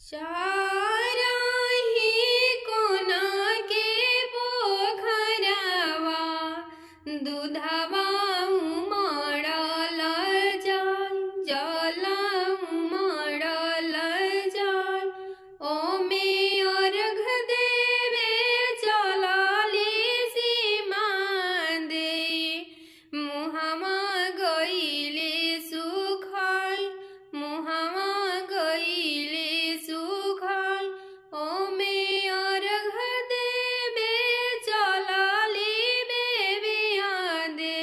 चाराही कोना के पोखरवा दूधवा उमड़ल जाय, जल उमड़ल जाय। ओमे अर्घ देवे चलली सीमा दे, मुहमा गइले सुखाय, मुहमा गइले सुखाय। ओमे अर्घ देवे चलली बेबिया दे,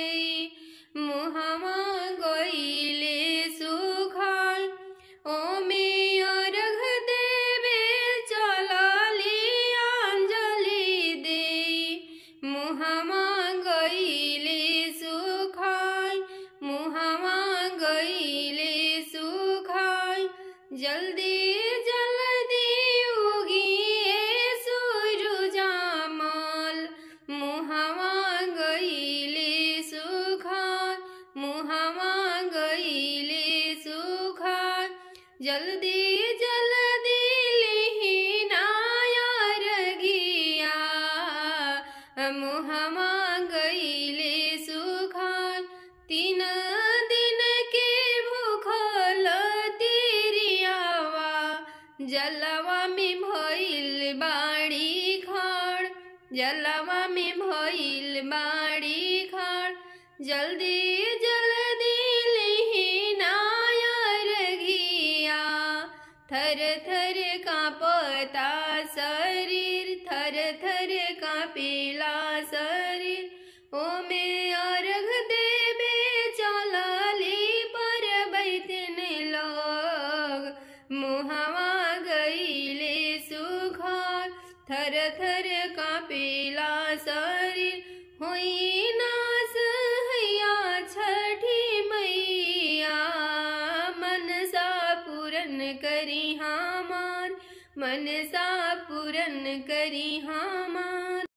मुहमा गइले सुखाय। ओमे अर्घ देवे चलली अंजलि दे, मुहमा गइले सुखाय, मुहमा गइले सुखाय। जल्दी जल्दी उगिए सूरजमल, मुहमा गइले सुखाय, मुहमा गइले सुखाय। जल्दी जल्दी लिहिना अर्घिया, मुहमा गइले सुखाय। 3 दिन के भूखल तिरियावा, जलवा में भइल बाड़ी खाड़, जलवा में भइल बाड़ी खाड़। जल्दी जल्दी लिहिना अर्घिया, थर थर कांपता शरीर, थर थर कांपेला शरीर। ओमे अर्घ देवे चलली परबैतन लोग, मुहमा गइले सुखाय, थर थर कांपेला शरीर। होई नास हैया छठी मैया, मनसा पूरन करी हमार, मनसा पूरन करी हमार।